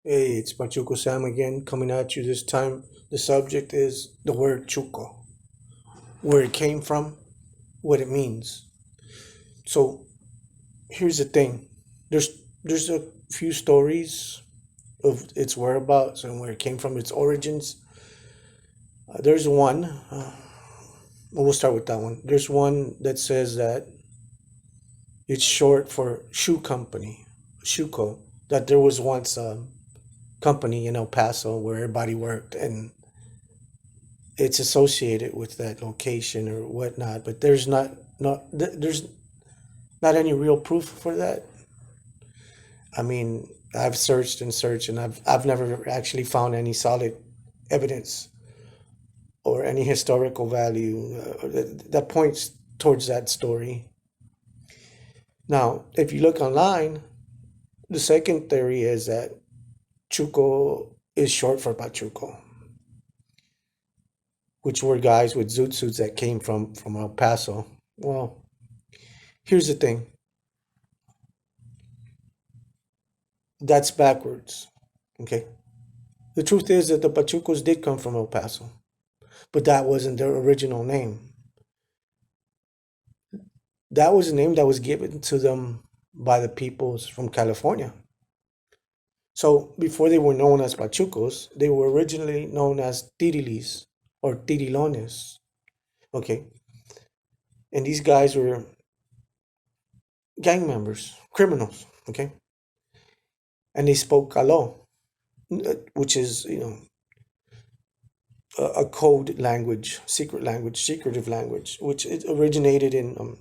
Hey, it's Pachuco Sam again coming at you this time. The subject is the word Chuco, where it came from, what it means. So here's the thing. There's there's a few stories of its whereabouts and where it came from, its origins. There's one. We'll start with that one. There's one that says that it's short for shoe company, Chuco. That there was once a company in El Paso where everybody worked, and it's associated with that location or whatnot, but there's not any real proof for that. I mean, I've searched and searched, and I've never actually found any solid evidence or any historical value that points towards that story. Now, if you look online, the second theory is that Chuco is short for Pachuco, which were guys with zoot suits that came from El Paso. Well, here's the thing. That's backwards. Okay. The truth is that the Pachucos did come from El Paso, but that wasn't their original name. That was a name that was given to them by the peoples from California. So before they were known as Pachucos, they were originally known as Tirilis or Tirilones. Okay. And these guys were gang members, criminals. Okay. And they spoke Calo, which is, a code language, secret language, secretive language, which it originated in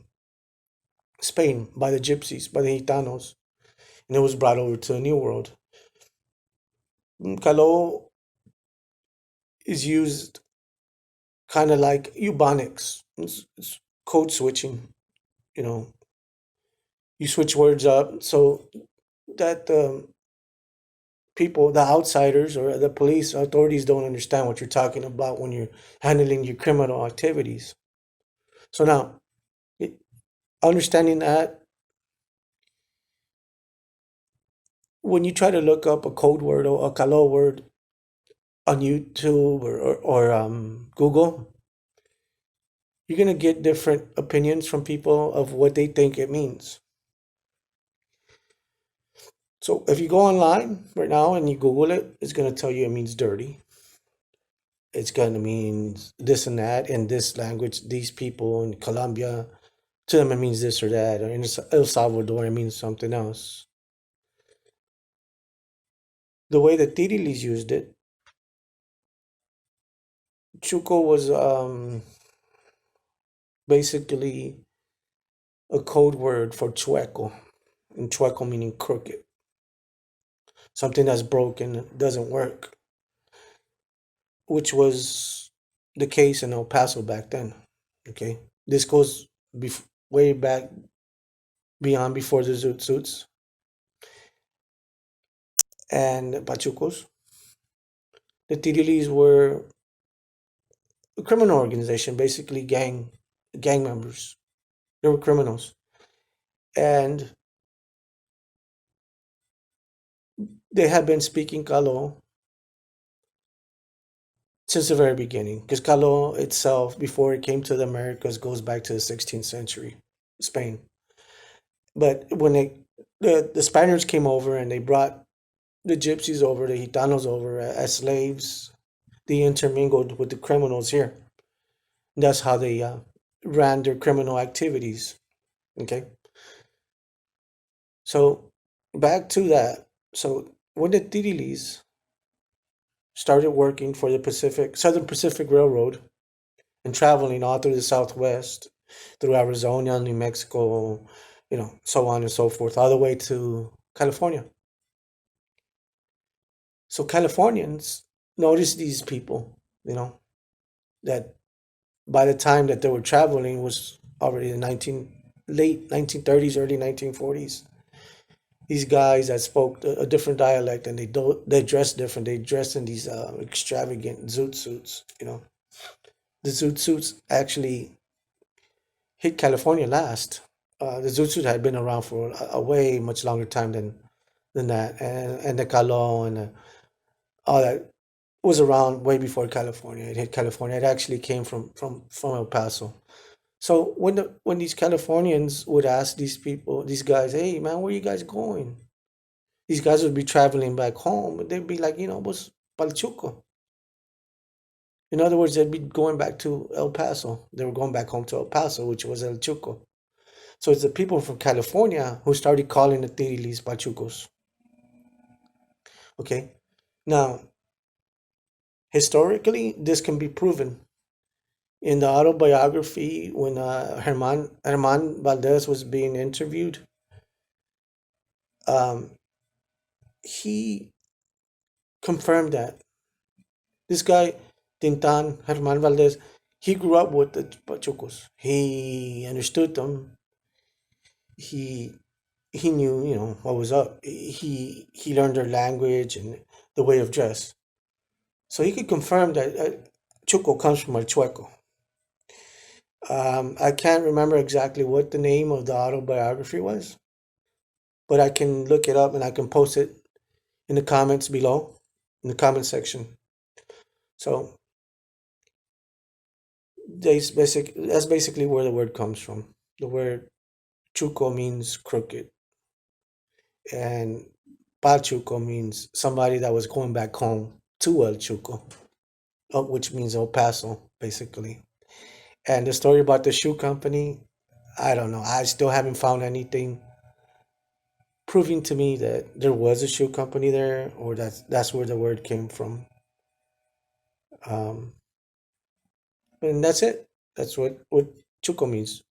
Spain by the Gypsies, by the Gitanos, and it was brought over to the New World. Calo is used kind of like Ebonics. It's code switching. You know, you switch words up so that people, the outsiders or the police authorities, don't understand what you're talking about when you're handling your criminal activities. So now, understanding that, when you try to look up a code word or a Kalo word on YouTube or Google, you're going to get different opinions from people of what they think it means. So if you go online right now and you Google it, it's going to tell you it means dirty. It's going to mean this and that in this language. These people in Colombia, to them it means this or that. Or in El Salvador, it means something else. The way that Tirilis used it, Chuco was basically a code word for chueco, and chueco meaning crooked, something that's broken, doesn't work, which was the case in El Paso back then. Okay, this goes way back beyond before the Zoot Suits and Pachucos. The Tirilis were a criminal organization, basically gang members. They were criminals, and they had been speaking Kalo since the very beginning, because Calo itself, before it came to the Americas, goes back to the 16th century, Spain. But when the Spaniards came over and they brought the Gypsies over, the Gitanos over as slaves, they intermingled with the criminals here. That's how they ran their criminal activities. Okay, so back to that. So when the Tirilis started working for the Southern Pacific Railroad and traveling all through the Southwest, through Arizona, New Mexico, so on and so forth, all the way to California. So Californians noticed these people, that by the time that they were traveling was already the late 1930s, early 1940s. These guys that spoke a different dialect, and they dressed different. They dressed in these extravagant zoot suits. The zoot suits actually hit California last. The zoot suit had been around for a way much longer time than than that, and the calor and all that was around way before California. It hit California. It actually came from El Paso. So when these Californians would ask these people, these guys, hey man, where you guys going? These guys would be traveling back home, and they'd be like, was Palchuco. In other words, they'd be going back to El Paso. They were going back home to El Paso, which was El Chuco. So it's the people from California who started calling the Tirilis Pachucos. Okay. Now, historically, this can be proven. In the autobiography, when Herman Valdez was being interviewed, um, he confirmed that this guy, Tintan Herman Valdez, he grew up with the Pachucos. He understood them. He he knew, what was up. He learned their language and the way of dress. So he could confirm that Chuco comes from El Chueco. I can't remember exactly what the name of the autobiography was, but I can look it up and I can post it in the comments below, in the comment section. So that's basically where the word comes from. The word Chuco means crooked, and Pachuco means somebody that was going back home to El Chuco, which means El Paso, basically. And the story about the shoe company, I don't know. I still haven't found anything proving to me that there was a shoe company there, or that's where the word came from. Um, and that's it. That's what Chuco means.